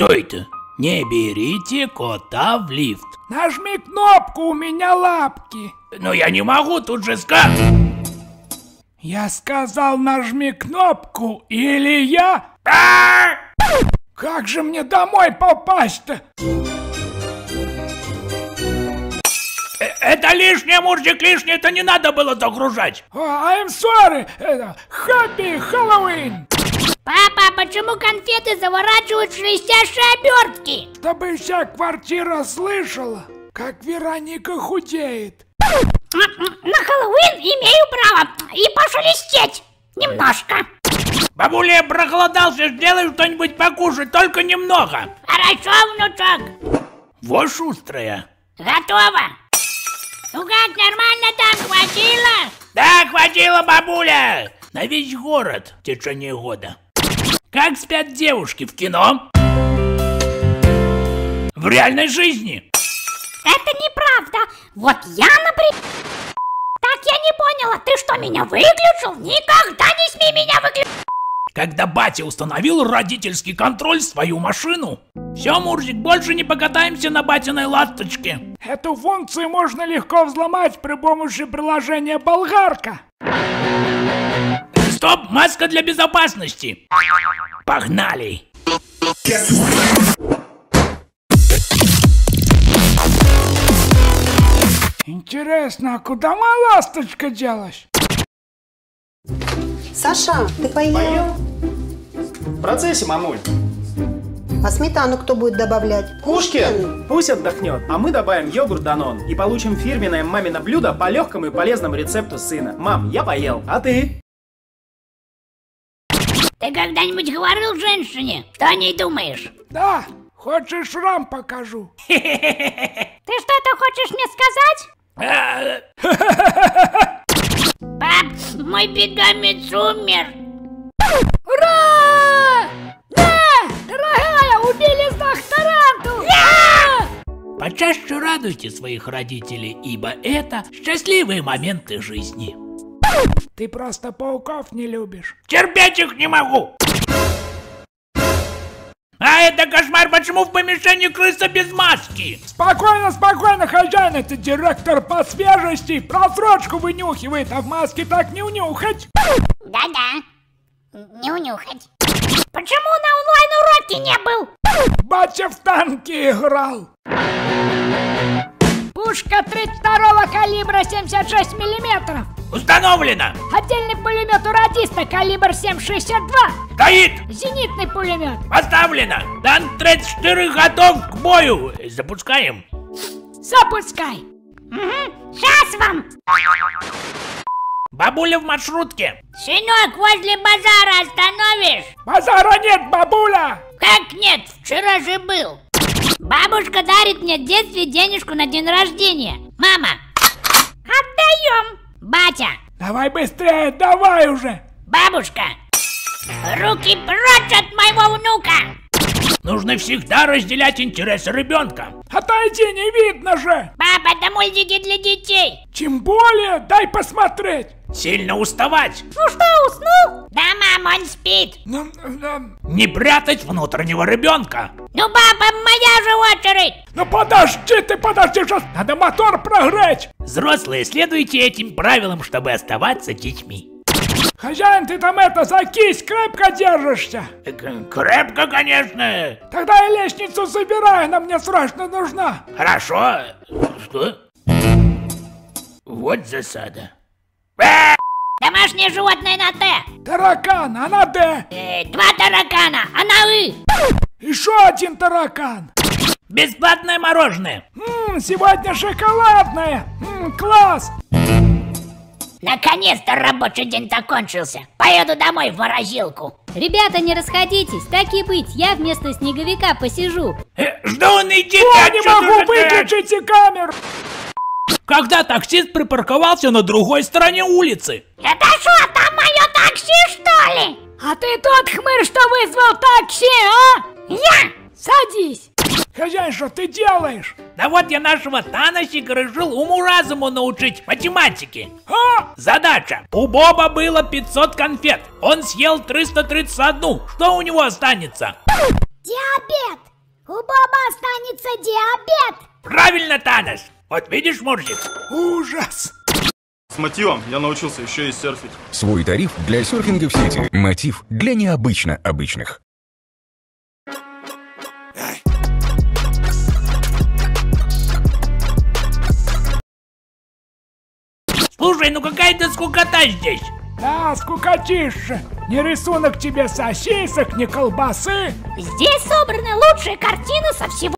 Что это? Не берите кота в лифт. Нажми кнопку, у меня лапки. Но я не могу, тут же скак. Я сказал, нажми кнопку, или я... Как же мне домой попасть-то? Это лишнее, Мурзик, лишнее, это не надо было загружать. I'm sorry, Happy Halloween. Папа, почему конфеты заворачивают в шелестящие обертки? Чтобы вся квартира слышала, как Вероника худеет. На Хэллоуин имею право и пошелестеть немножко. Бабуля, я проголодался, сделай что-нибудь покушать, только немного. Хорошо, внучок. Вот шустрая. Готово. Ну как, нормально там хватило? Да, хватило, бабуля. На весь город в течение года. Как спят девушки в кино? В реальной жизни. Это неправда. Вот я, например... Так, я не поняла, ты что, меня выключил? Никогда не смей меня выключить. Когда батя установил родительский контроль в свою машину. Все, Мурзик, больше не покатаемся на батиной ласточке. Эту функцию можно легко взломать при помощи приложения «Болгарка». Стоп, маска для безопасности. Погнали. Интересно, а куда моя ласточка делась? Саша, ты поел? В процессе, мамуль. А сметану кто будет добавлять? Пушкин пусть отдохнет, а мы добавим йогурт Данон и получим фирменное мамино блюдо по легкому и полезному рецепту сына. Мам, я поел, а ты? Ты когда-нибудь говорил женщине, что о ней думаешь? Да, хочешь шрам покажу? Ты что-то хочешь мне сказать? Пап, мой питомец умер. Ура! Да! Дорогая, убили докторанту! Почаще радуйте своих родителей, ибо это счастливые моменты жизни. Ты просто пауков не любишь. Терпеть их не могу. А это кошмар, почему в помещении крыса без маски? Спокойно, спокойно, хозяин, это директор по свежести, просрочку вынюхивает, а в маске так не унюхать. Да-да, не унюхать. Почему на онлайн-уроке не был? Батя в танки играл. Пушка 32-го калибра 76 миллиметров. Установлено. Отдельный пулемет у радиста калибр 7,62. Стоит. Зенитный пулемет. Поставлено. Танк 34 готов к бою. Запускаем. Запускай. Сейчас вам. Бабуля в маршрутке. Сынок, возле базара остановишь? Базара нет, бабуля. Как нет? Вчера же был. Бабушка дарит мне в детстве денежку на день рождения. Мама, отдаем. Батя. Давай быстрее, давай уже. Бабушка, руки прочь от моего внука. Нужно всегда разделять интересы ребенка. Отойди, не видно же. Папа, это мультики для детей. Тем более, дай посмотреть. Сильно уставать. Ну что, уснул? Да, мам, он спит. Не прятать внутреннего ребенка. Ну, папа, моя же очередь. Ну подожди ты, подожди, сейчас надо мотор прогреть. Взрослые, следуйте этим правилам, чтобы оставаться детьми. Хозяин, ты там за кисть крепко держишься? Крепко, конечно. Тогда я лестницу забираю, она мне срочно нужна. Хорошо. Что? Вот засада. Домашнее животное на Т. Таракан, а на Д. 2 таракана, а на И. Еще один таракан. Бесплатное мороженое. Сегодня шоколадное. Класс. Наконец-то рабочий день закончился. Поеду домой в морозилку. Ребята, не расходитесь, так и быть, я вместо снеговика посижу. Что он идет? Я не могу, выключите камеру. Когда таксист припарковался на другой стороне улицы. Это что, там мое такси, что ли? А ты тот хмырь, что вызвал такси, а? Я! Садись. Хозяин, что ты делаешь? Да вот я нашего Таносика решил уму-разуму научить математике. Задача. У Боба было 500 конфет. Он съел 331. Что у него останется? Диабет! диабет. Правильно, Танос. Вот видишь, Мурзик? Ужас! С мотивом я научился еще и серфить. Свой тариф для серфинга в сети. Мотив для необычно обычных. Слушай, ну какая-то скукота здесь. Да, скукотища. Ни рисунок тебе сосисок, ни колбасы. Здесь собраны лучшие картины со всего